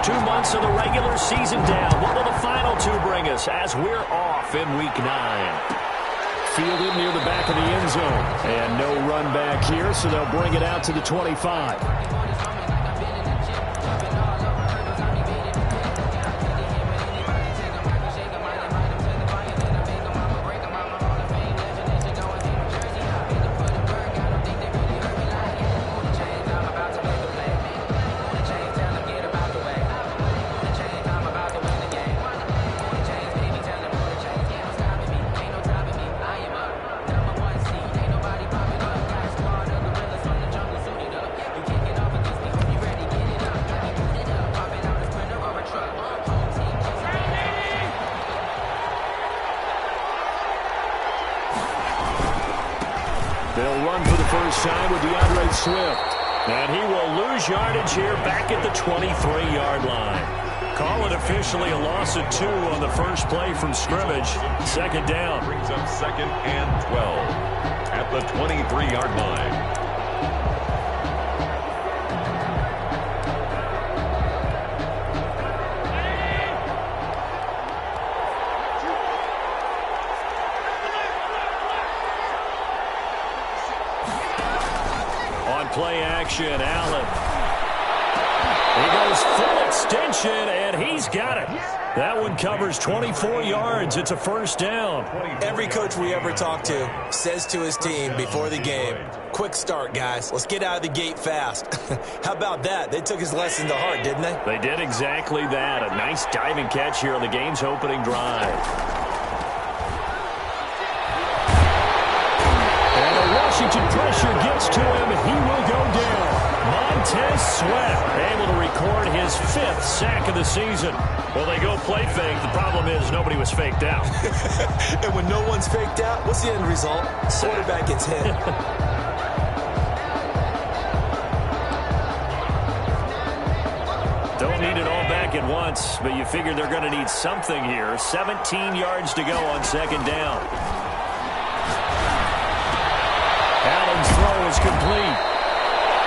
first 2 months of the regular season down. What will the final two bring us as we're off in Week 9? Fielded near the back of the end zone. And no run back here, so they'll bring it out to the 25. They'll run for the first time with Swift. And he will lose yardage here back at the 23-yard line. Call it officially a loss of 2 on the first play from scrimmage. Second down. Brings up 2nd and 12 at the 23-yard line. Play action, Allen. He goes full extension, and he's got it. That one covers 24 yards. It's a first down. Every coach we ever talk to says to his team before the game, quick start, guys. Let's get out of the gate fast. How about that? They took his lesson to heart, didn't they? They did exactly that. A nice diving catch here on the game's opening drive. Washington pressure gets to him. He will go down. Montez Sweat able to record his 5th sack of the season. Well, they go play fake. The problem is nobody was faked out. And when no one's faked out, what's the end result? Quarterback gets hit. Don't need it all back at once, but you figure they're going to need something here. 17 yards to go on second down. Allen's throw is complete.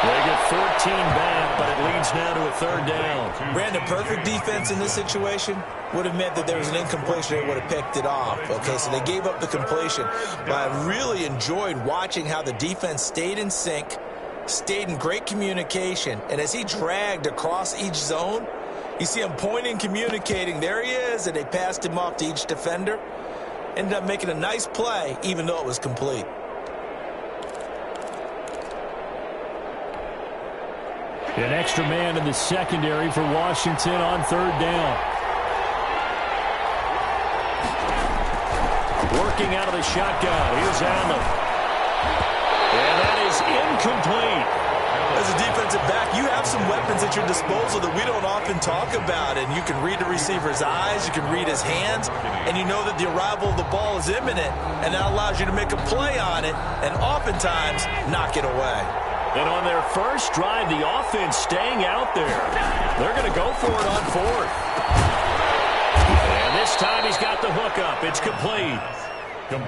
They get 14 back, but it leads now to a third down. Brandon, perfect defense in this situation would have meant that there was an incompletion. They would have picked it off. Okay, so they gave up the completion. But I really enjoyed watching how the defense stayed in sync, stayed in great communication. And as he dragged across each zone, you see him pointing, communicating. There he is, and they passed him off to each defender. Ended up making a nice play, even though it was complete. An extra man in the secondary for Washington on third down. Working out of the shotgun. Here's Allen. And that is incomplete. As a defensive back, you have some weapons at your disposal that we don't often talk about. And you can read the receiver's eyes, you can read his hands, and you know that the arrival of the ball is imminent. And that allows you to make a play on it and oftentimes knock it away. And on their first drive, the offense staying out there. They're going to go for it on 4th. And this time he's got the hookup. It's complete.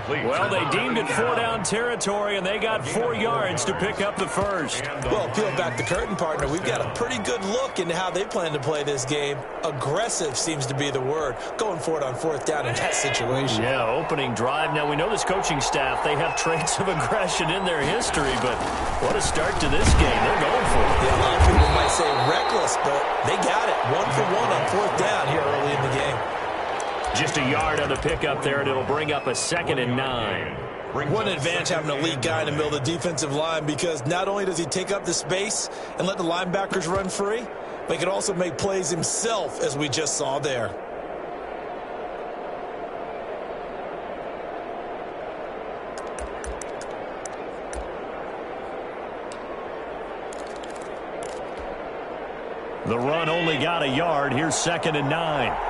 Well, they deemed it 4-down territory, and they got 4 yards to pick up the first. Well, peel back the curtain, partner. We've got a pretty good look into how they plan to play this game. Aggressive seems to be the word. Going for it on 4th down in that situation. Yeah, opening drive. Now, we know this coaching staff, they have traits of aggression in their history, but what a start to this game. They're going for it. Yeah, a lot of people might say reckless, but they got it. 1 for 1 on 4th down here early in the game. Just a yard on the pickup there, and it'll bring up a 2nd and 9. What an advantage having an elite guy in the middle of the defensive line, because not only does he take up the space and let the linebackers run free, but he can also make plays himself, as we just saw there. The run only got a yard. Here's 2nd and 9.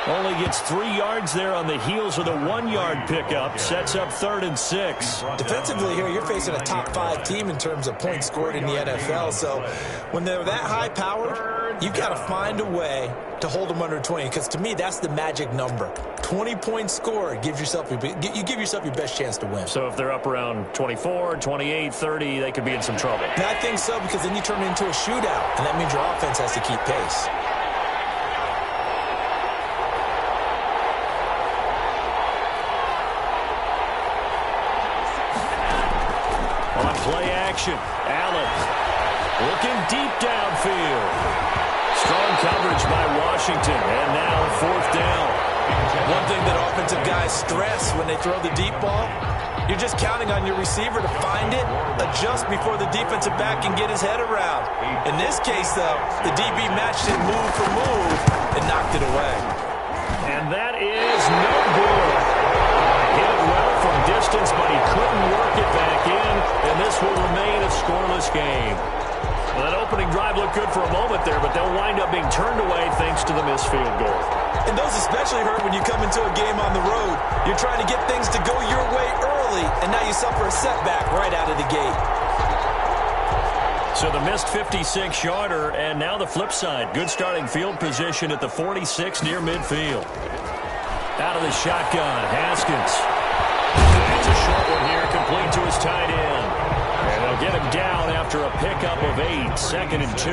Only gets 3 yards there on the heels of the 1-yard pickup. Sets up 3rd and 6. Defensively here, you're facing a top 5 team in terms of points scored in the NFL. So when they're that high-powered, you've got to find a way to hold them under 20, because to me, that's the magic number. 20-point score gives yourself, you give yourself your best chance to win. So if they're up around 24, 28, 30, they could be in some trouble. And I think so, because then you turn it into a shootout, and that means your offense has to keep pace. On play action, Allen looking deep downfield. Strong coverage by Washington, and now 4th down. One thing that offensive guys stress when they throw the deep ball, you're just counting on your receiver to find it, adjust before the defensive back can get his head around. In this case, though, the DB matched it move for move and knocked it away. And that is no good. Hit it well from distance, but he couldn't work it back in, and this will remain a scoreless game. Well, that opening drive looked good for a moment there, but they'll wind up being turned away thanks to the missed field goal. And those especially hurt when you come into a game on the road. You're trying to get things to go your way early, and now you suffer a setback right out of the gate. So the missed 56-yarder, and now the flip side. Good starting field position at the 46 near midfield. Out of the shotgun, Haskins. It's a short one here, complete to his tight end. And they'll get him down after a pickup of 8, 2nd and 2.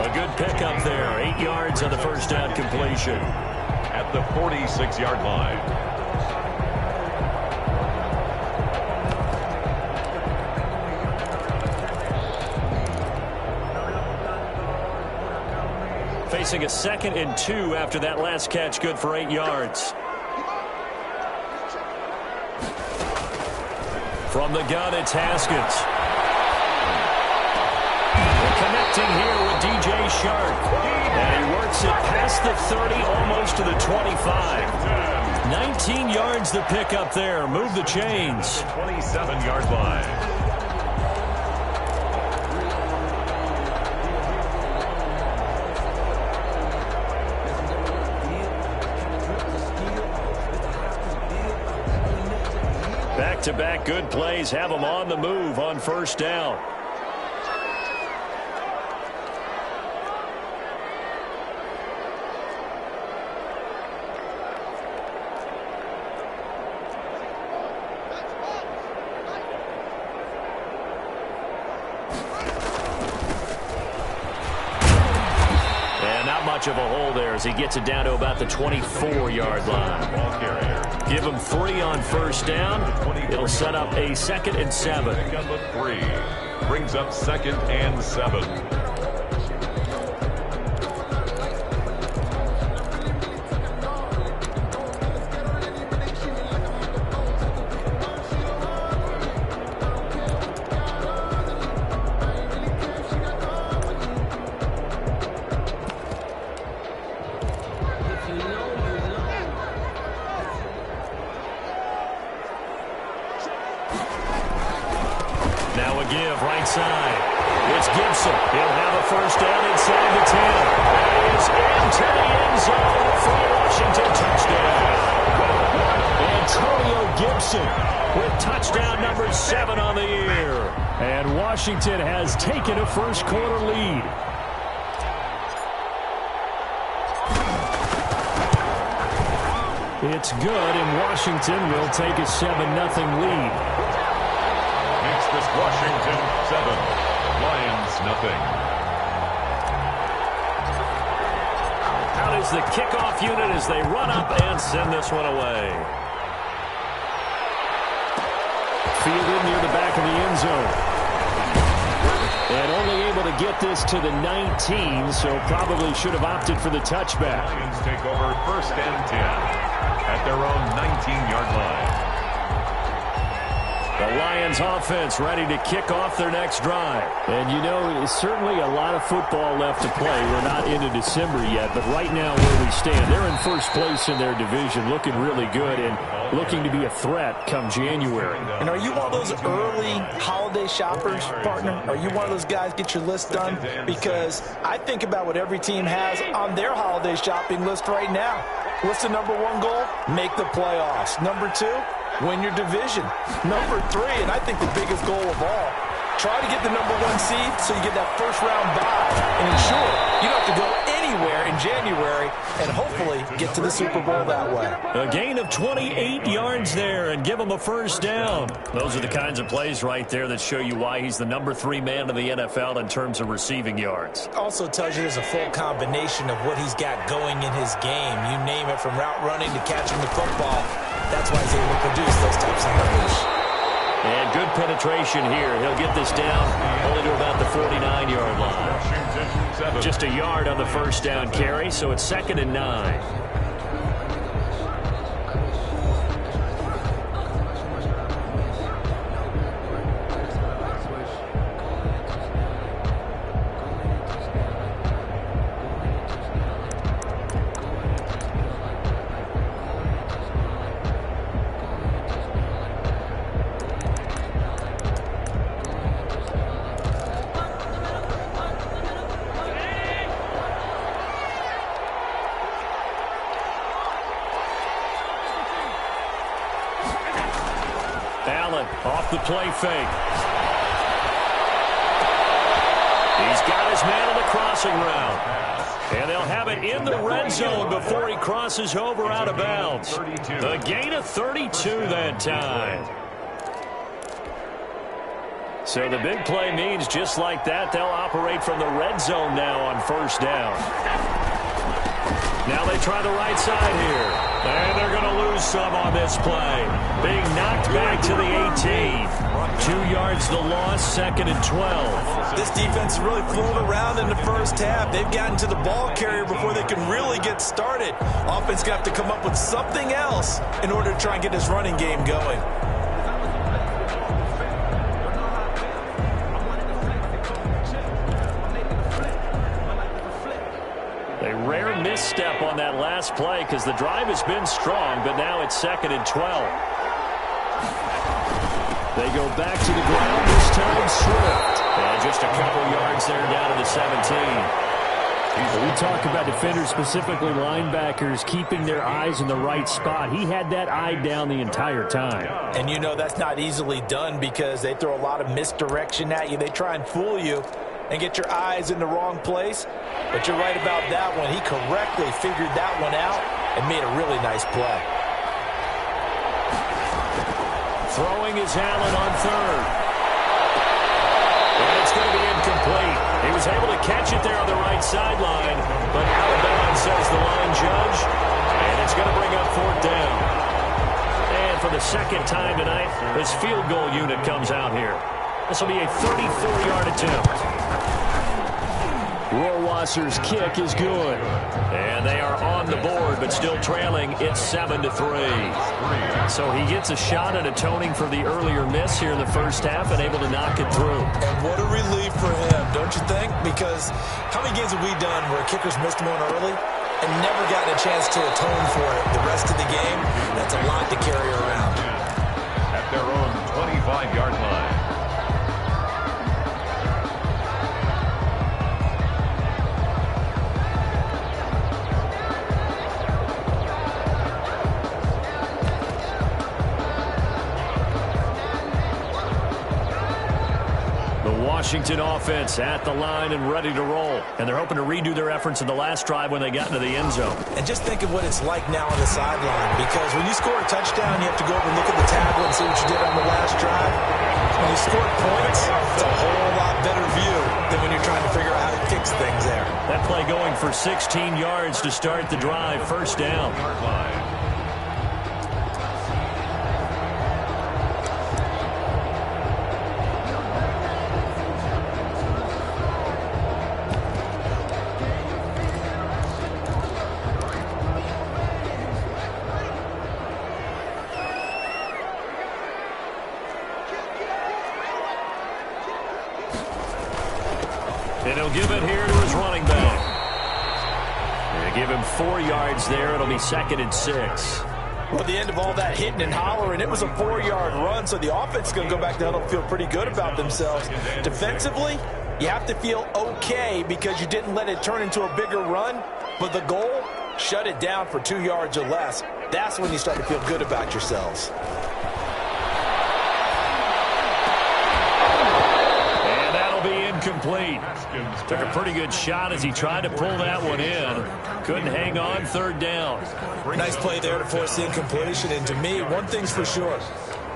A good pickup there, 8 yards on the first down completion. At the 46-yard line. Facing a 2nd and 2 after that last catch, good for 8 yards. From the gun, it's Haskins. They're connecting here with DJ Shark. And he works it past the 30, almost to the 25. 19 yards to pick up there. Move the chains. 27-yard line. Back-to-back good plays have them on the move on first down. And not much of a hole there as he gets it down to about the 24-yard line. Ball carrier. Give him 3 on first down. It'll set up a 2nd and 7. Number 3 brings up 2nd and 7. Now a give right side. It's Gibson. He'll have a first down inside the 10. That is into the end zone for a Washington touchdown. Antonio Gibson with touchdown number 7 on the year. And Washington has taken a first quarter lead. It's good, and Washington will take a 7-0 lead. Makes this Washington 7, Lions nothing. Out is the kickoff unit as they run up and send this one away. Fielded near the back of the end zone. And only able to get this to the 19, so probably should have opted for the touchback. Lions take over 1st and 10 at their own 19-yard line. The Lions offense ready to kick off their next drive. And you know, there's certainly a lot of football left to play. We're not into December yet, but right now where we stand, they're in first place in their division, looking really good and looking to be a threat come January. And are you one of those early holiday shoppers, partner? Are you one of those guys get your list done? Because I think about what every team has on their holiday shopping list right now. What's the number 1 goal? Make the playoffs. Number 2, win your division. Number 3, and I think the biggest goal of all, Try to get the #1 seed so you get that first-round bye and ensure you don't have to go anywhere in January and hopefully get to the Super Bowl that way. A gain of 28 yards there and give him a first down. Those are the kinds of plays right there that show you why he's the #3 man in the NFL in terms of receiving yards. Also tells you there's a full combination of what he's got going in his game. You name it, from route running to catching the football. That's why he's able to produce those types of numbers. And good penetration here. He'll get this down only to about the 49-yard line. Just a yard on the first down carry, so it's 2nd and 9. Off the play fake. He's got his man on the crossing route. And they'll have it in the red zone before he crosses over out of bounds. A gain of 32 that time. So the big play means just like that, they'll operate from the red zone now on first down. Now they try the right side here. And they're going to lose some on this play. Being knocked back to the 18. 2 yards the loss, 2nd and 12. This defense is really flown around in the first half. They've gotten to the ball carrier before they can really get started. Offense going to have to come up with something else in order to try and get this running game going. Rare misstep on that last play because the drive has been strong, but now it's 2nd and 12. They go back to the ground, this time Swift. And just a couple yards there down to the 17. We talk about defenders, specifically linebackers, keeping their eyes in the right spot. He had that eye down the entire time. And you know that's not easily done because they throw a lot of misdirection at you. They try and fool you and get your eyes in the wrong place. But you're right about that one. He correctly figured that one out and made a really nice play. Throwing is Allen on 3rd. And it's going to be incomplete. He was able to catch it there on the right sideline, but out of bounds, says the line judge. And it's going to bring up 4th down. And for the 2nd time tonight, this field goal unit comes out here. This will be a 34-yard attempt. Rohrwasser's kick is good. And they are on the board, but still trailing. It's 7-3. So he gets a shot at atoning for the earlier miss here in the first half and able to knock it through. And what a relief for him, don't you think? Because how many games have we done where kickers missed one early and never gotten a chance to atone for it the rest of the game? That's a lot to carry around. At their own 25-yard line. Washington offense at the line and ready to roll. And they're hoping to redo their efforts in the last drive when they got into the end zone. And just think of what it's like now on the sideline, because when you score a touchdown, you have to go over and look at the tackle and see what you did on the last drive. When you score points, it's a whole lot better view than when you're trying to figure out how to fix things there. That play going for 16 yards to start the drive. First down. And he'll give it here to his running back. They give him 4 yards there. It'll be 2nd and 6. Well, at the end of all that hitting and hollering, it was a 4-yard run, so the offense is going to go back to huddle and feel pretty good about themselves. Defensively, you have to feel okay because you didn't let it turn into a bigger run, but the goal, shut it down for 2 yards or less. That's when you start to feel good about yourselves. incomplete. Took a pretty good shot as he tried to pull that one in. Couldn't hang on, third down. Nice play there to force the incompletion. And to me, one thing's for sure.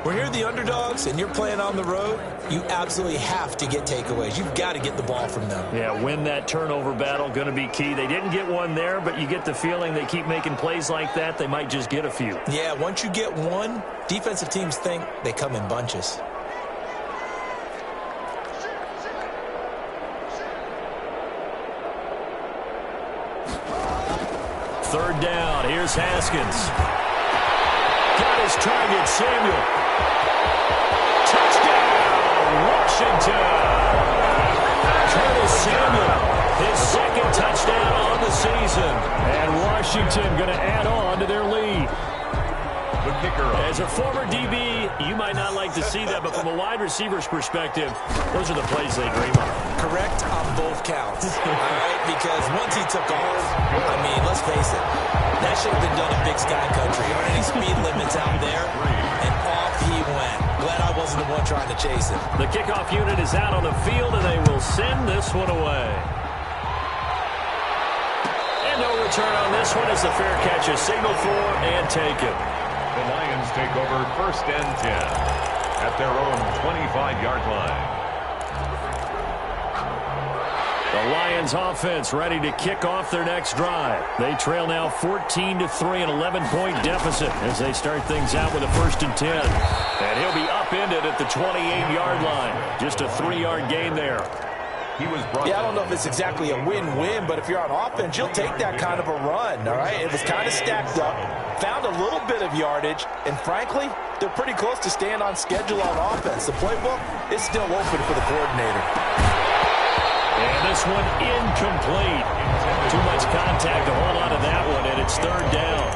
When you're the underdogs and you're playing on the road, you absolutely have to get takeaways. You've got to get the ball from them. Yeah, win that turnover battle, going to be key. They didn't get one there, but you get the feeling they keep making plays like that, they might just get a few. Yeah, once you get one, defensive teams think they come in bunches. Third down, here's Haskins. Got his target, Samuel. Touchdown, Washington. Curtis Samuel, his second touchdown on the season. And Washington going to add on to their lead. The kicker. As a former DB, you might not like to see that, but from a wide receiver's perspective, those are the plays they dream of. Correct on both counts. All right, because once he took off, I mean, let's face it, that should have been done in Big Sky Country. There aren't any speed limits out there, and off he went. Glad I wasn't the one trying to chase him. The kickoff unit is out on the field, and they will send this one away. And no return on this one as the fair catch is signaled for and taken. The Lions take over 1st and 10 at their own 25-yard line. The Lions offense ready to kick off their next drive. They trail now 14-3, an 11-point deficit as they start things out with a 1st and 10. And he'll be upended at the 28-yard line. Just a 3-yard gain there. Yeah, I don't know if it's exactly a win-win, but if you're on offense, you'll take that kind of a run, all right? It was kind of stacked up, found a little bit of yardage, and frankly, they're pretty close to staying on schedule on offense. The playbook is still open for the coordinator. And this one incomplete. Too much contact to hold on to that one, and it's 3rd down.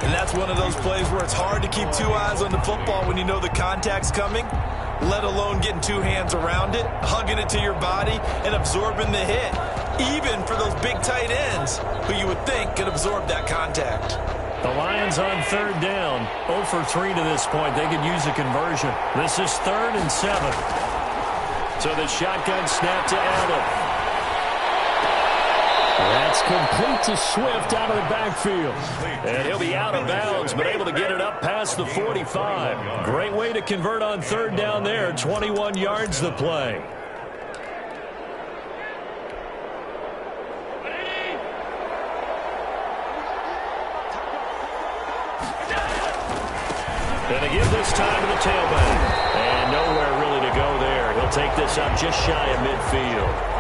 And that's one of those plays where it's hard to keep 2 eyes on the football when you know the contact's coming, let alone getting 2 hands around it, hugging it to your body, and absorbing the hit, even for those big tight ends who you would think could absorb that contact. The Lions on 3rd down, 0 for 3 to this point. They could use a conversion. This is 3rd and 7. So the shotgun snap to Allen. That's complete to Swift out of the backfield. And he'll be out of bounds, but able to get it up past the 45. Great way to convert on 3rd down there. 21 yards the play. And they give this time to the tailback. And nowhere really to go there. He'll take this up just shy of midfield.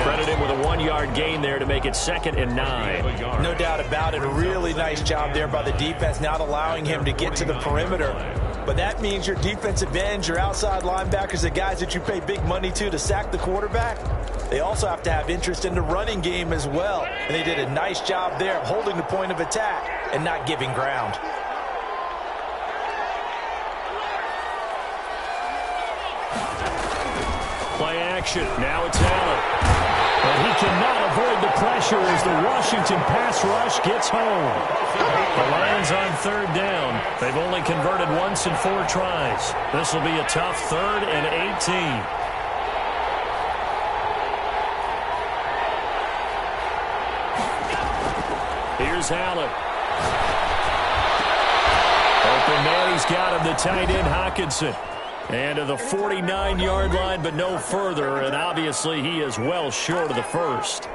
Credit him with a 1-yard gain there to make it 2nd and 9. No doubt about it. A really nice job there by the defense, not allowing him to get to the perimeter. But that means your defensive ends, your outside linebackers, the guys that you pay big money to sack the quarterback, they also have to have interest in the running game as well. And they did a nice job there of holding the point of attack and not giving ground. Play action. Now it's Allen. And he cannot avoid the pressure as the Washington pass rush gets home. The Lions on 3rd down. They've only converted once in 4 tries. This will be a tough 3rd and 18. Here's Allen. Open man, he's got him, the tight end Hockenson. And to the 49-yard line, but no further, and obviously he is well short of the 1st.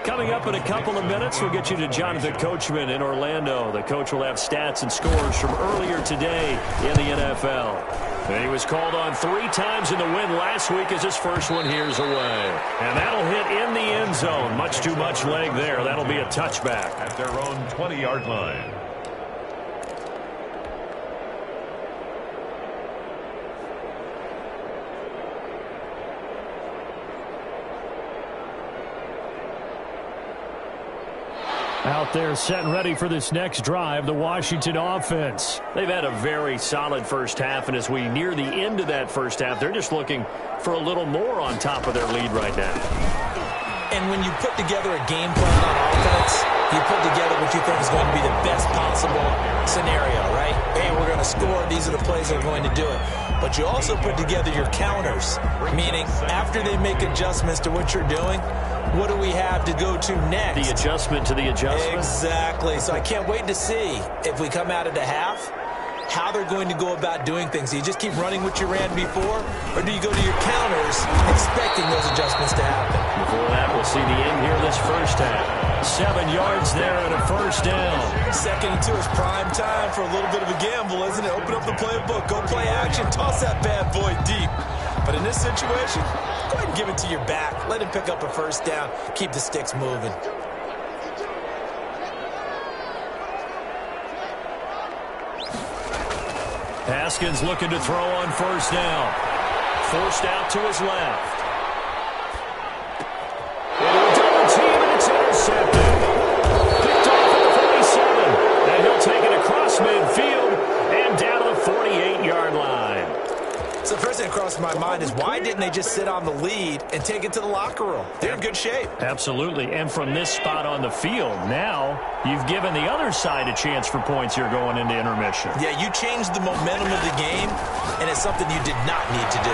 Coming up in a couple of minutes, we'll get you to Jonathan Coachman in Orlando. The coach will have stats and scores from earlier today in the NFL. And he was called on 3 times in the win last week as his first one here's away. And that'll hit in the end zone. Much too much leg there. That'll be a touchback. At their own 20-yard line. Out there set and ready for this next drive, the Washington offense. They've had a very solid first half, and as we near the end of that first half, they're just looking for a little more on top of their lead right now. And when you put together a game plan on offense, you put together what you think is going to be the best possible scenario, right? Hey, we're going to score, these are the plays that are going to do it. But you also put together your counters, meaning after they make adjustments to what you're doing, what do we have to go to next? The adjustment to the adjustment. Exactly. So I can't wait to see if we come out of the half, how they're going to go about doing things. Do you just keep running what you ran before, or do you go to your counters expecting those adjustments to happen? Before that, we'll see the end here this first half. 7 yards there and a first down. 2nd and 2 is prime time for a little bit of a gamble, isn't it? Open up the playbook, go play action, toss that bad boy deep. But in this situation, go ahead and give it to your back. Let him pick up a first down. Keep the sticks moving. Haskins looking to throw on first down. Forced out to his left. Into a double team, and it's intercepted. Picked off at the 47. And he'll take it across midfield and down to the 48-yard line. So the first thing that crosses my mind is why didn't they just sit on the lead and take it to the locker room? They're in good shape. Absolutely. And from this spot on the field, now you've given the other side a chance for points here going into intermission. Yeah, you changed the momentum of the game, and it's something you did not need to do.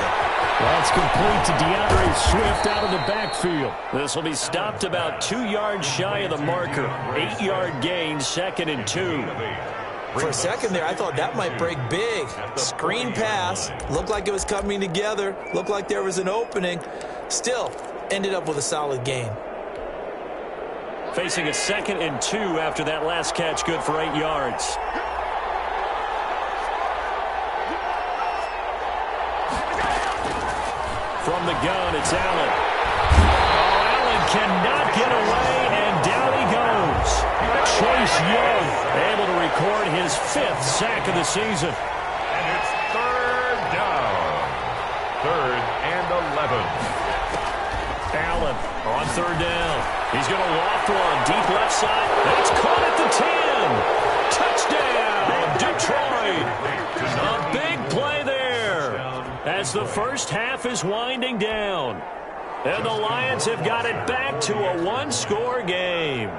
That's complete to djdeuce5 out of the backfield. This will be stopped about 2 yards shy of the marker. 8-yard gain, 2nd and 2. For a second there, I thought that might break big. Screen pass. Looked like it was coming together. Looked like there was an opening. Still, ended up with a solid gain. Facing a 2nd and 2 after that last catch, good for 8 yards. From the gun, it's Allen. Oh, Allen cannot get away, and down he goes. Chase Young able to record his 5th sack of the season. And it's 3rd down. 3rd and 11. Allen on 3rd down. He's going to loft one deep left side. It's caught at the 10. Touchdown, Detroit. A big play there as the first half is winding down. And the Lions have got it back to a 1-score game.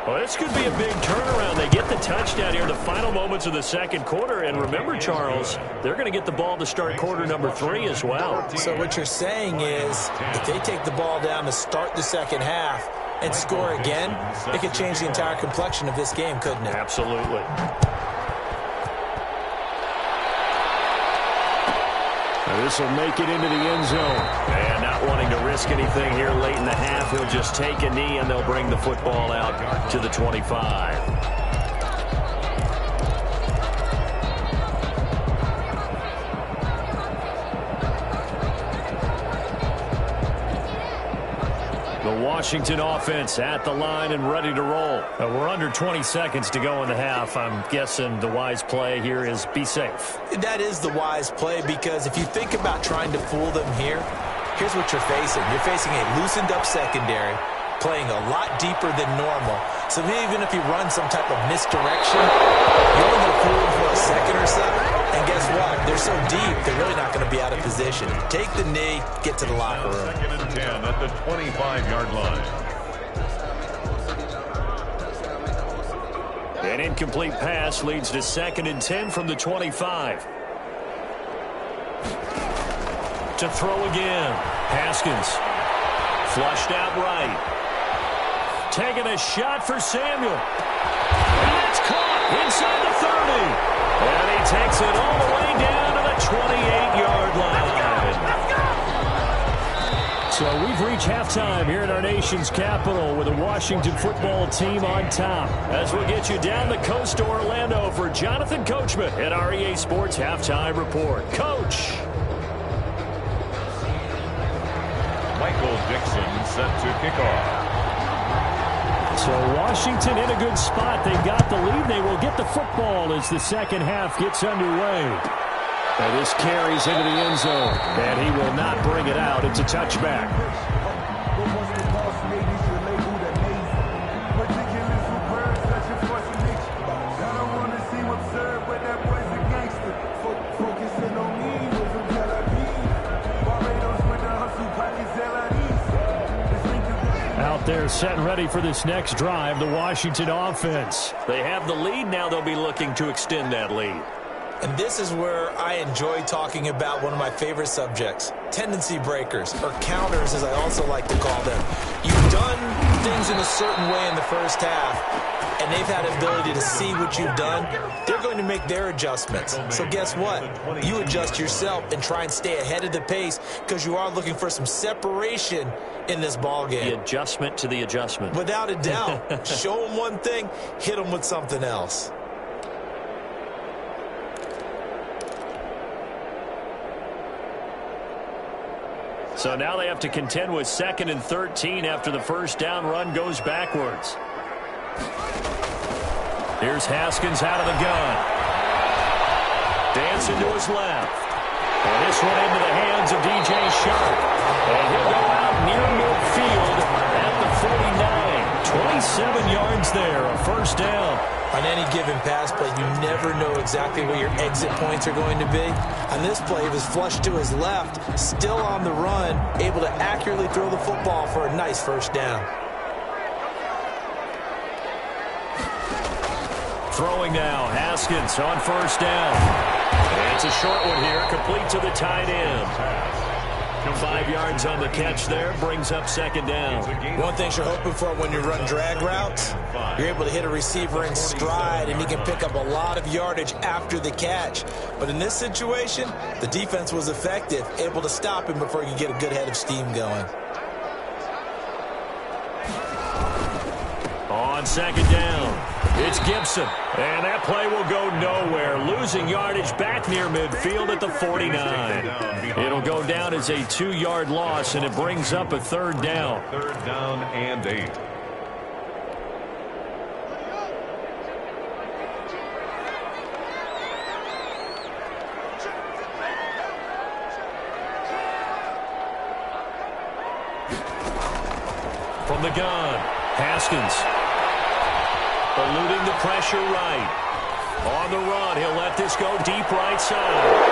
Well, this could be a big turnaround. They get the touchdown here in the final moments of the 2nd quarter. And remember, Charles, they're going to get the ball to start quarter number 3 as well. So what you're saying is if they take the ball down to start the 2nd half and score again, it could change the entire complexion of this game, couldn't it? Absolutely. This will make it into the end zone. And not wanting to risk anything here late in the half, he'll just take a knee and they'll bring the football out to the 25. The Washington offense at the line and ready to roll. We're under 20 seconds to go in the half. I'm guessing the wise play here is be safe. That is the wise play, because if you think about trying to fool them here, here's what you're facing. You're facing a loosened up secondary, playing a lot deeper than normal. So even if you run some type of misdirection, you're only going to fool them for a second or so. And guess what? They're so deep, they're really not going to be out of position. Take the knee, get to the locker room. 2nd and 10 at the 25-yard line. An incomplete pass leads to 2nd and 10 from the 25. To throw again. Haskins. Flushed out right. Taking a shot for Samuel. And that's caught inside the 30. And he takes it all the way down to the 28-yard line. So we've reached halftime here at our nation's capital with the Washington football team on top. As we'll get you down the coast to Orlando for Jonathan Coachman at our EA Sports Halftime Report. Coach. Michael Dixon set to kick off. So Washington in a good spot. They got the lead. They will get the football as the 2nd half gets underway. And this carries into the end zone. And he will not bring it out. It's a touchback. Out there set and ready for this next drive, the Washington offense. They have the lead now. They'll be looking to extend that lead. And this is where I enjoy talking about one of my favorite subjects, tendency breakers, or counters as I also like to call them. You've done things in a certain way in the first half, and they've had the ability to see what you've done. They're going to make their adjustments. So guess what? You adjust yourself and try and stay ahead of the pace because you are looking for some separation in this ball game. The adjustment to the adjustment. Without a doubt. Show them one thing, hit them with something else. So now they have to contend with 2nd and 13 after the first down run goes backwards. Here's Haskins out of the gun. Dancing to his left. And this one into the hands of DJ Sharp. And he'll go out near midfield at the 49. 27 yards there, a first down. On any given pass play, you never know exactly where your exit points are going to be. On this play, he was flushed to his left, still on the run, able to accurately throw the football for a nice first down. Throwing now, Haskins on first down. And it's a short one here, complete to the tight end. 5 yards on the catch there, brings up 2nd down. One thing you're hoping for when you run drag routes, you're able to hit a receiver in stride, and he can pick up a lot of yardage after the catch. But in this situation, the defense was effective, able to stop him before he could get a good head of steam going. On 2nd down, it's Gibson. And that play will go nowhere. Losing yardage back near midfield at the 49. It'll go down as a 2-yard loss, and it brings up a 3rd down. 3rd down and 8. From the gun, Haskins. Eluding the pressure right. On the run, he'll let this go deep right side.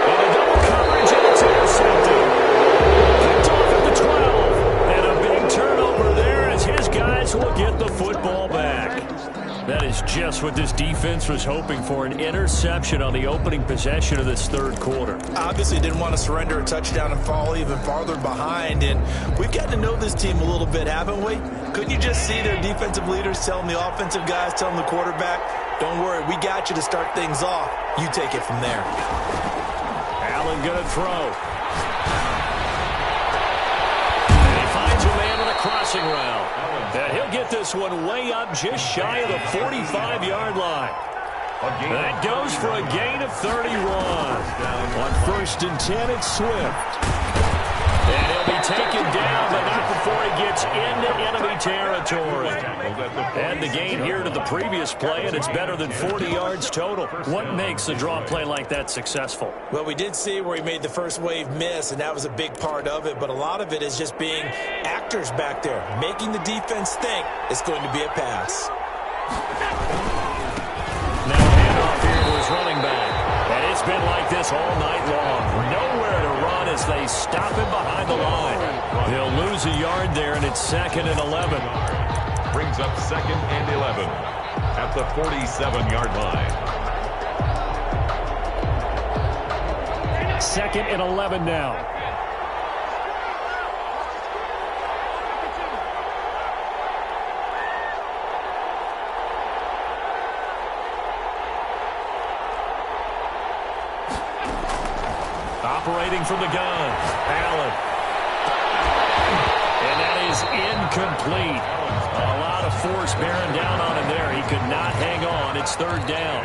And a double coverage, and it's intercepted. Picked off at the 12. And a big turnover there as his guys will get the football back. That is just what this defense was hoping for, an interception on the opening possession of this 3rd quarter. Obviously didn't want to surrender a touchdown and fall even farther behind, and we've gotten to know this team a little bit, haven't we? Couldn't you just see their defensive leaders telling the offensive guys, telling the quarterback, don't worry, we got you to start things off. You take it from there. Allen gonna throw. And he finds a man on a crossing route. And he'll get this one way up just shy of the 45-yard line. That goes for a gain of 31. On 1st and 10, it's Swift. And he'll be taken down, but not before he gets into enemy territory. And the gain here to the previous play, and it's better than 40 yards total. What makes a draw play like that successful? Well, we did see where he made the first wave miss, and that was a big part of it. But a lot of it is just being actors back there, making the defense think it's going to be a pass. Now handoff here to his running back. And it's been like this all night long. Nowhere to run as they stop him behind the line. He'll lose a yard there, and it's 2nd and 11. Brings up 2nd and 11 at the 47-yard line. 2nd and 11 now. Operating from the gun, Allen. And that is incomplete. A lot of force bearing down on him there. He could not hang on. It's 3rd down.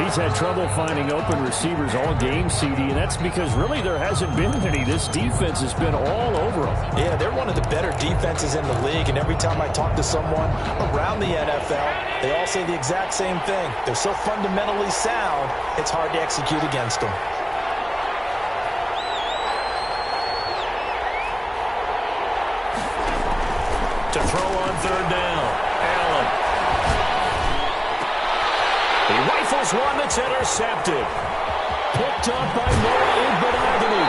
He's had trouble finding open receivers all game, CD, and that's because really there hasn't been any. This defense has been all over him. Yeah, they're one of the better defenses in the league, and every time I talk to someone around the NFL, they all say the exact same thing. They're so fundamentally sound, it's hard to execute against them. To throw on 3rd down, Allen. He rifles one that's intercepted. Picked up by Murray Igbenogany.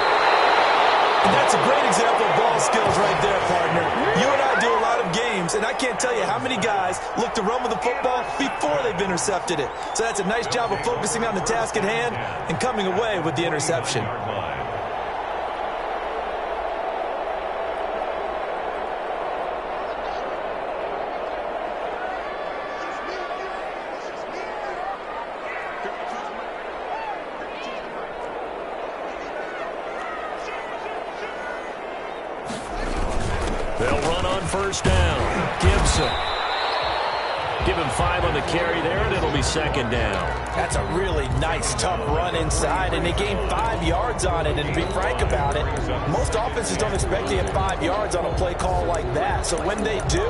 And that's a great example of ball skills right there, partner. You and I do a lot of games, and I can't tell you how many guys look to run with the football before they've intercepted it. So that's a nice job of focusing on the task at hand and coming away with the interception. They'll run on first down. Gibson. Give him 5 on the carry there, and it'll be second down. That's a really nice, tough run inside, and they gained 5 yards on it. And to be frank about it, most offenses don't expect to get 5 yards on a play call like that. So when they do,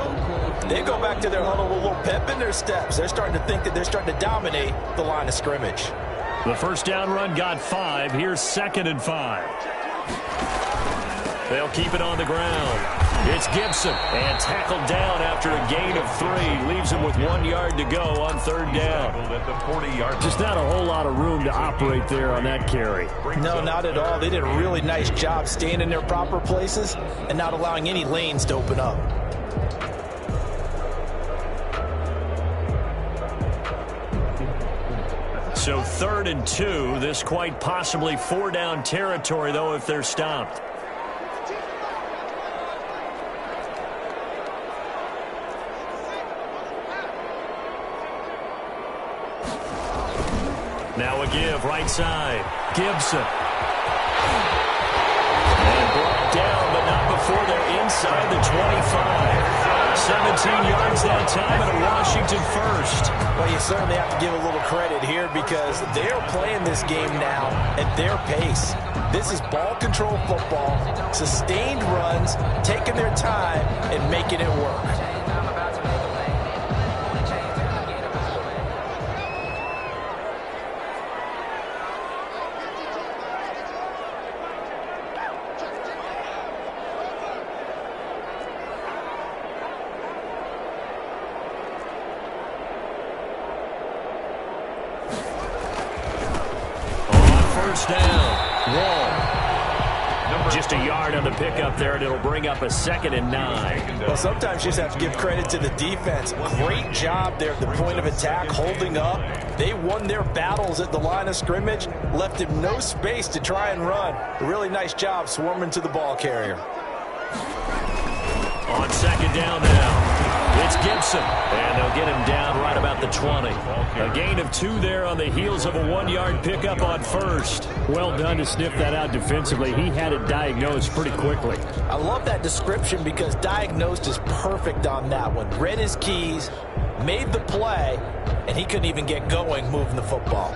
they go back to their huddle with a little pep in their steps. They're starting to think that they're starting to dominate the line of scrimmage. The first down run got 5. Here's 2nd and 5. They'll keep it on the ground. It's Gibson, and tackled down after a gain of 3. Leaves him with 1 yard to go on third down. Just not a whole lot of room to operate there on that carry. No, not at all. They did a really nice job staying in their proper places and not allowing any lanes to open up. So 3rd and 2. This quite possibly 4-down territory, though, if they're stopped. Now a give, right side. Gibson. And brought down, but not before they're inside the 25. 17 yards that time, and a Washington first. Well, you certainly have to give a little credit here because they're playing this game now at their pace. This is ball control football, sustained runs, taking their time and making it work. First down. Wall. Just a yard on the pickup there, and it'll bring up a 2nd and 9. Well, sometimes you just have to give credit to the defense. Great job there at the point of attack, holding up. They won their battles at the line of scrimmage, left him no space to try and run. A really nice job swarming to the ball carrier. On second down now. It's Gibson, and they'll get him down right about the 20. A gain of 2 there on the heels of a 1-yard pickup on first. Well done to sniff that out defensively. He had it diagnosed pretty quickly. I love that description because diagnosed is perfect on that one. Read his keys, made the play, and he couldn't even get going moving the football.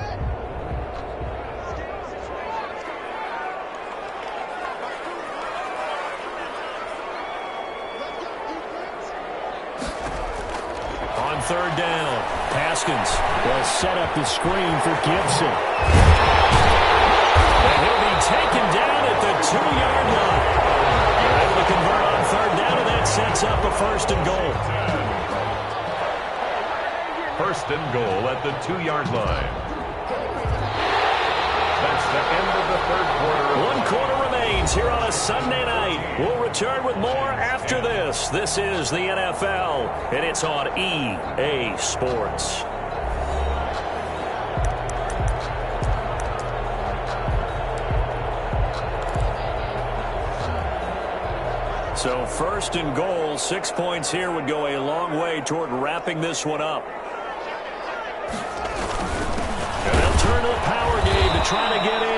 Third down. Haskins will set up the screen for Gibson. And he'll be taken down at the 2-yard line. They're able to convert on third down, and that sets up a 1st and goal. 1st and goal at the 2-yard line. That's the end of the third quarter. 1 quarter remains here on a Sunday night. We'll return with more after this. This is the NFL, and it's on EA Sports. So 1st and goal, 6 points here would go a long way toward wrapping this one up. And they'll turn to the power game to try to get in.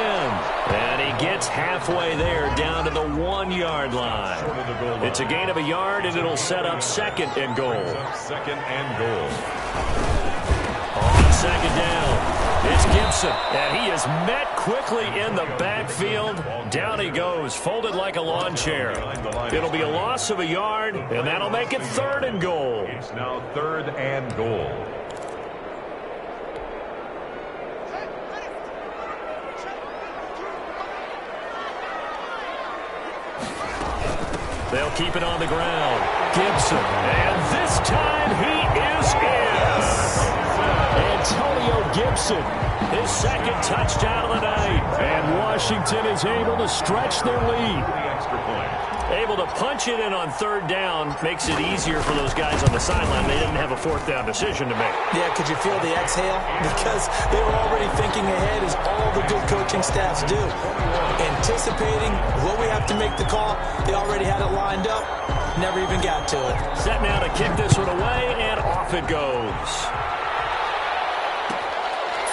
And he gets halfway there down to the 1-yard line. It's a gain of a yard, and it'll set up 2nd and goal. 2nd and goal. On second down, it's Gibson. And he is met quickly in the backfield. Down he goes, folded like a lawn chair. It'll be a loss of a yard, and that'll make it 3rd and goal. It's now 3rd and goal. They'll keep it on the ground. Gibson. And this time he is in. Antonio Gibson, His 2nd touchdown of the night. And Washington is able to stretch their lead. The extra point. Able to punch it in on third down makes it easier for those guys on the sideline. They didn't have a fourth down decision to make. Yeah, could you feel the exhale? Because they were already thinking ahead, as all the good coaching staffs do. Anticipating what we have to make the call. They already had it lined up. Never even got to it. Set now to kick this one away, and off it goes.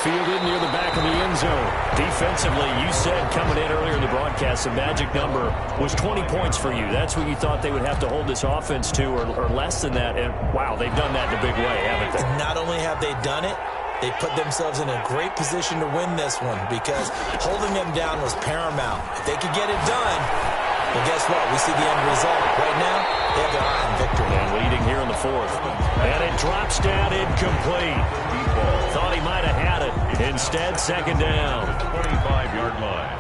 Fielded near the back of the end zone. Defensively, you said coming in earlier in the broadcast, the magic number was 20 points for you. That's what you thought they would have to hold this offense to, or less than that. And, wow, they've done that in a big way, haven't they? And not only have they done it, they put themselves in a great position to win this one, because holding them down was paramount. If they could get it done, well, guess what? We see the end result. Right now, they have their eye on victory. And leading here in the fourth. And it drops down incomplete. Thought he might have had it. Instead, second down. 25-yard line.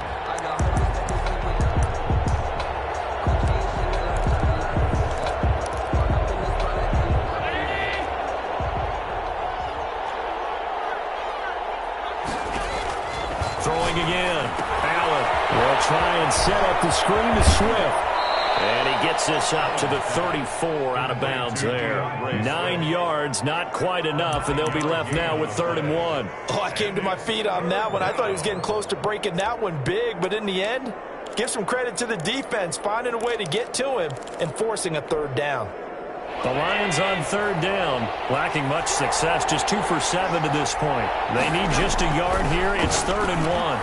Throwing again. Allen will try and set up the screen to Swift. And he gets this up to the 34, out of bounds there. 9 yards, not quite enough, and they'll be left now with 3rd and 1. Oh, I came to my feet on that one. I thought he was getting close to breaking that one big, but in the end, give some credit to the defense, finding a way to get to him and forcing a 3rd down. The Lions on 3rd down, lacking much success, just 2 for 7 to this point. They need just a yard here. It's 3rd and 1.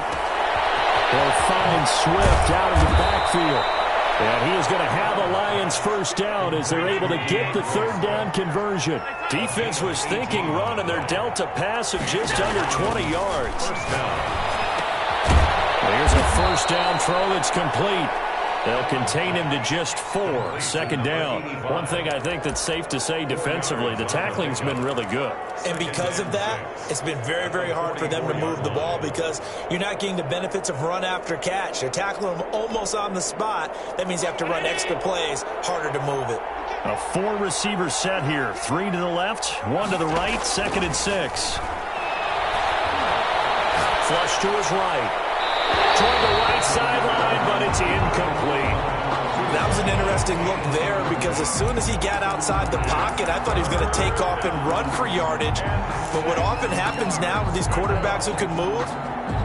They'll find Swift out of the backfield. And he is going to have a Lions first down as they're able to get the 3rd down conversion. Defense was thinking run, and they're dealt a pass of just under 20 yards. Here's a first down throw that's complete. They'll contain him to just 4. 2nd down. One thing I think that's safe to say defensively, the tackling's been really good. And because of that, it's been very, very hard for them to move the ball, because you're not getting the benefits of run after catch. They're tackling them almost on the spot. That means you have to run extra plays, harder to move it. A 4-receiver set here. 3 to the left, 1 to the right, 2nd and 6. Flush to his right. Toward the right sideline, but it's incomplete. That was an interesting look there, because as soon as he got outside the pocket, I thought he was going to take off and run for yardage. But what often happens now with these quarterbacks who can move,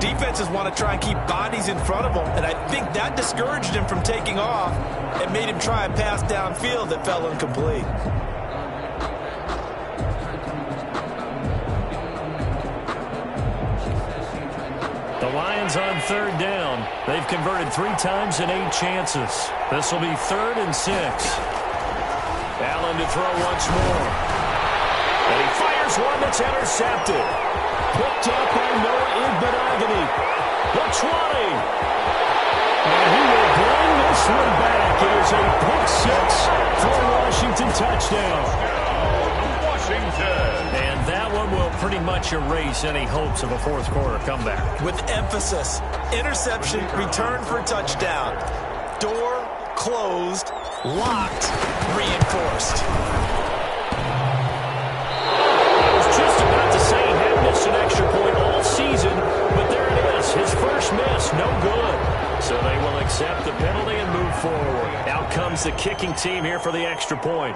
defenses want to try and keep bodies in front of them, and I think that discouraged him from taking off and made him try a pass downfield that fell incomplete. The Lions on 3rd down. They've converted 3 times in 8 chances. This will be 3rd and 6. Allen to throw once more. And he fires one that's intercepted. Picked up by Noah Igbenogany. The 20. And he will bring this one back. It is a pick 6 for a Washington touchdown. And that one will pretty much erase any hopes of a 4th quarter comeback. With emphasis, interception, return for touchdown. Door closed, locked, reinforced. I was just about to say he hadn't missed an extra point all season, but there it is. His first miss, no good. So they will accept the penalty and move forward. Out comes the kicking team here for the extra point.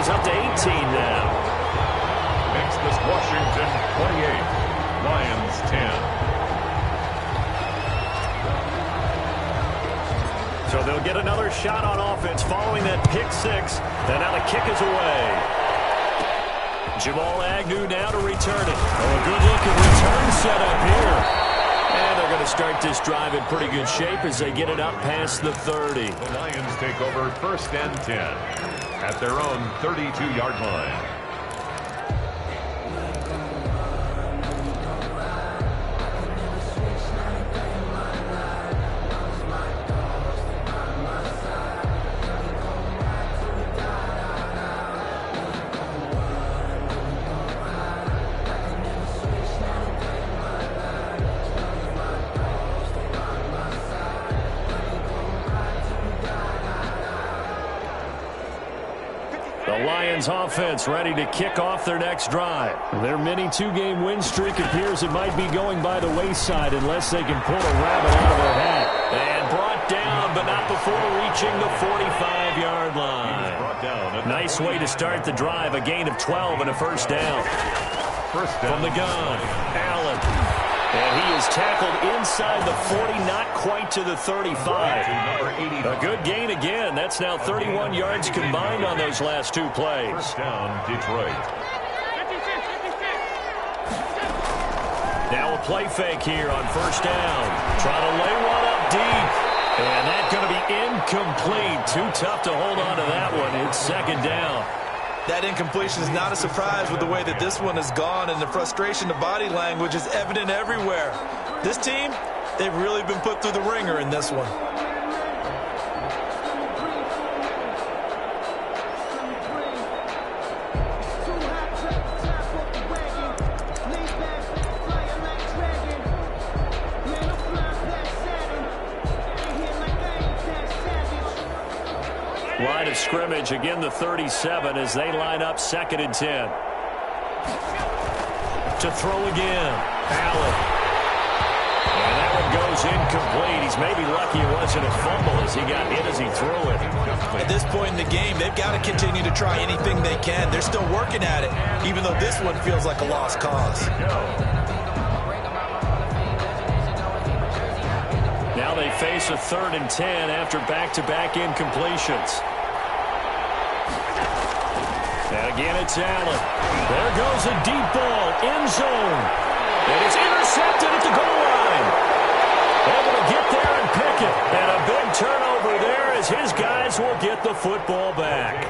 Is up to 18 now. Makes this Washington 28, Lions 10. So they'll get another shot on offense following that pick 6. And now the kick is away. Jamal Agnew now to return it. Oh, a good looking return set up here. And they're going to start this drive in pretty good shape as they get it up past the 30. The Lions take over 1st and 10. At their own 32-yard line. The Lions offense ready to kick off their next drive. Their mini two-game win streak appears it might be going by the wayside unless they can pull a rabbit out of their hat. And brought down, but not before reaching the 45-yard line. Nice way to start the drive, a gain of 12 and a first down. From the gun, Allen. And he is tackled inside the 40, not quite to the 35. A good gain again. That's now 31 yards combined on those last two plays. First down, Detroit. Now a play fake here on first down. Trying to lay one up deep. And that's going to be incomplete. Too tough to hold on to that one. It's second down. That incompletion is not a surprise with the way that this one has gone, and the frustration, the body language is evident everywhere. This team, they've really been put through the ringer in this one. Line of scrimmage, again the 37 as they line up 2nd and 10. To throw again, Allen. And that one goes incomplete. He's maybe lucky it wasn't a fumble as he got hit as he threw it. At this point in the game, they've got to continue to try anything they can. They're still working at it, even though this one feels like a lost cause. Now they face a 3rd and 10 after back-to-back incompletions. And again, it's Allen. There goes a deep ball, end zone. And it's intercepted at the goal line. Able to get there and pick it. And a big turnover there as his guys will get the football back.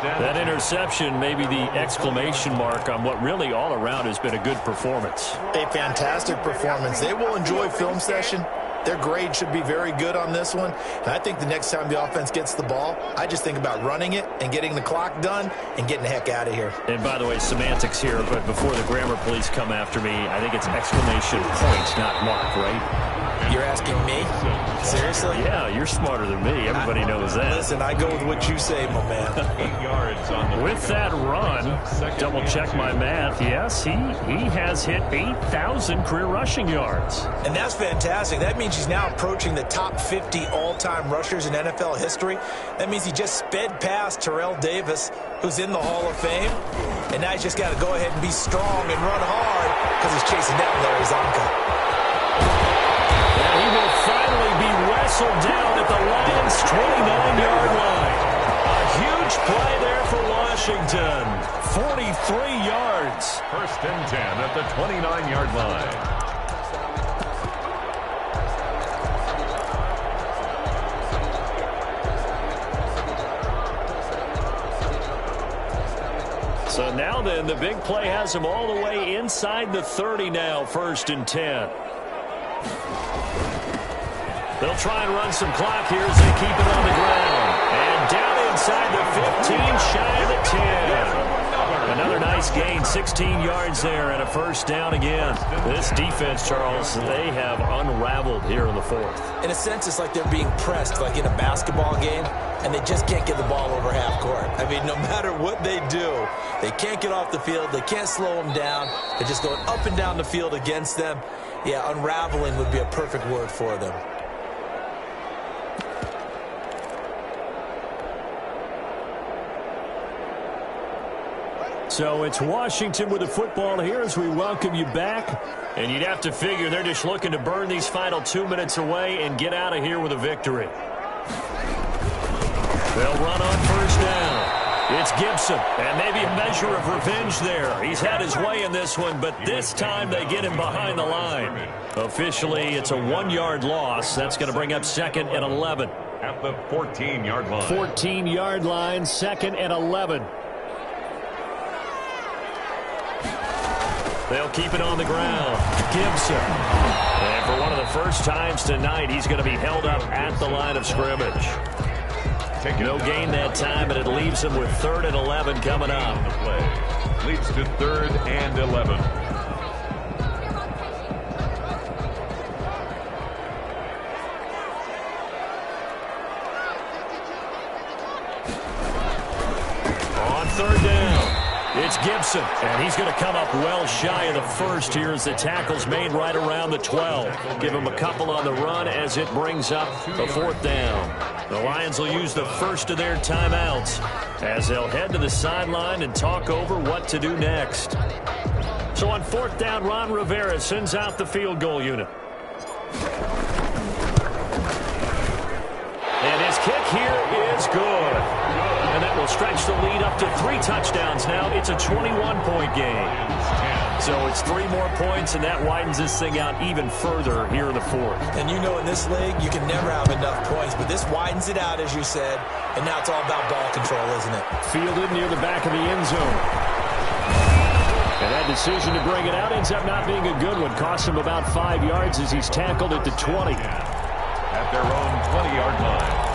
That interception may be the exclamation mark on what really all around has been a good performance. A fantastic performance. They will enjoy film session. Their grade should be very good on this one. And I think the next time the offense gets the ball, I just think about running it and getting the clock done and getting the heck out of here. And by the way, semantics here, but before the grammar police come after me, I think it's exclamation point, not mark, right? You're asking me? Seriously? Yeah, you're smarter than me. Everybody knows that. Listen, I go with what you say, my man. 8 yards on the With that run, double check my math. Yes, he has hit 8,000 career rushing yards. And that's fantastic. That means he's now approaching the top 50 all-time rushers in NFL history. That means he just sped past Terrell Davis, who's in the Hall of Fame. And now he's just got to go ahead and be strong and run hard because he's chasing down Larry Zonka. And he will finally be wrestled down at the Lions' 29-yard line. A huge play there for Washington. 43 yards. 1st and 10 at the 29-yard line. So now then, the big play has him all the way inside the 30 now, 1st and 10. They'll try and run some clock here as they keep it on the ground. And down inside the 15, shy of the 10. Another nice gain, 16 yards there and a first down again. This defense, Charles, they have unraveled here in the 4th. In a sense, it's like they're being pressed, like in a basketball game, and they just can't get the ball over half court. I mean, no matter what they do, they can't get off the field. They can't slow them down. They're just going up and down the field against them. Yeah, unraveling would be a perfect word for them. So it's Washington with the football here as we welcome you back. And you'd have to figure they're just looking to burn these final 2 minutes away and get out of here with a victory. They'll run on first down. It's Gibson, and maybe a measure of revenge there. He's had his way in this one, but this time they get him behind the line. Officially, it's a 1-yard loss. That's going to bring up 2nd and 11. At the 14-yard line. 14-yard line, 2nd and 11. They'll keep it on the ground. Gibson. And for one of the first times tonight, he's going to be held up at the line of scrimmage. No gain that time, and it leaves him with 3rd and 11 coming up. The play leads to 3rd and 11. On Gibson. And he's going to come up well shy of the first here as the tackle's made right around the 12. Give him a couple on the run as it brings up the 4th down. The Lions will use the first of their timeouts as they'll head to the sideline and talk over what to do next. So on 4th down, Ron Rivera sends out the field goal unit. And his kick here is good. And that will stretch the lead up to 3 touchdowns now. It's a 21-point game. So it's 3 more points, and that widens this thing out even further here in the 4th. And you know in this league, you can never have enough points, but this widens it out, as you said, and now it's all about ball control, isn't it? Fielded near the back of the end zone. And that decision to bring it out ends up not being a good one. Costs him about 5 yards as he's tackled at the 20. At their own 20-yard line.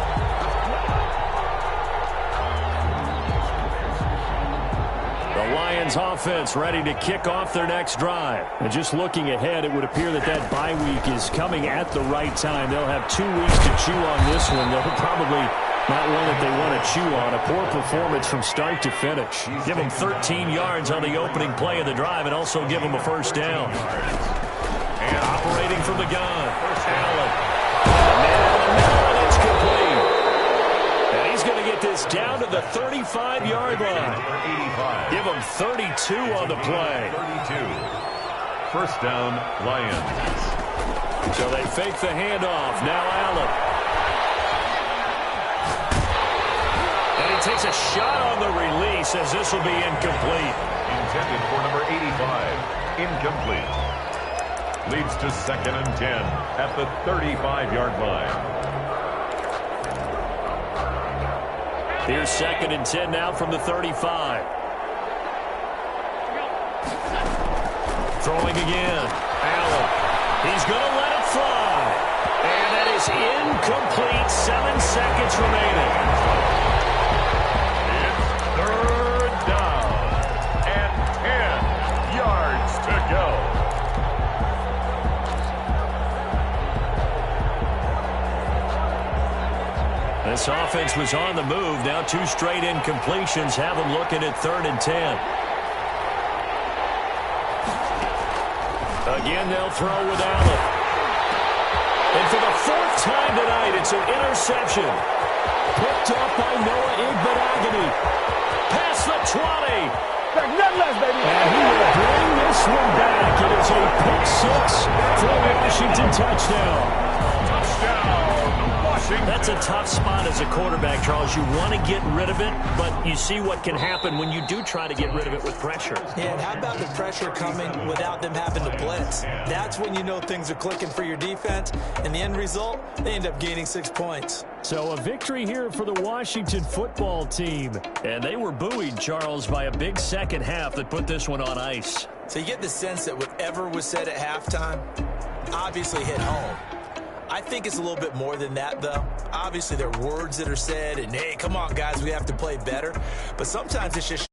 The Lions offense ready to kick off their next drive. And just looking ahead, it would appear that that bye week is coming at the right time. They'll have 2 weeks to chew on this one. They'll probably not one that they want to chew on. A poor performance from start to finish. Give them 13 yards on the opening play of the drive and also give them a first down. And operating from the gun, Allen. And it's complete. And he's going to get this down to the 35-yard line. Give him 32 on the play. 32. First down, Lions. So they fake the handoff. Now Allen. And he takes a shot on the release as this will be incomplete. Intended for number 85. Incomplete. Leads to 2nd and 10 at the 35-yard line. Here's 2nd and 10 now from the 35. Throwing again. Allen. He's going to let it fly. And that is incomplete. 7 seconds remaining. It's 3rd down and 10 yards to go. This offense was on the move. Now 2 straight incompletions have them looking at 3rd and 10. Again, they'll throw with Allen. And for the 4th time tonight, it's an interception. Picked up by Noah Igbenogany. Past the 20. And he will bring this one back. It is a pick 6 for a Washington touchdown. That's a tough spot as a quarterback, Charles. You want to get rid of it, but you see what can happen when you do try to get rid of it with pressure. Yeah, and how about the pressure coming without them having to blitz? That's when you know things are clicking for your defense, and the end result, they end up gaining 6 points. So a victory here for the Washington football team. And they were buoyed, Charles, by a big second half that put this one on ice. So you get the sense that whatever was said at halftime obviously hit home. I think it's a little bit more than that, though. Obviously, there are words that are said, and, hey, come on, guys, we have to play better. But sometimes it's just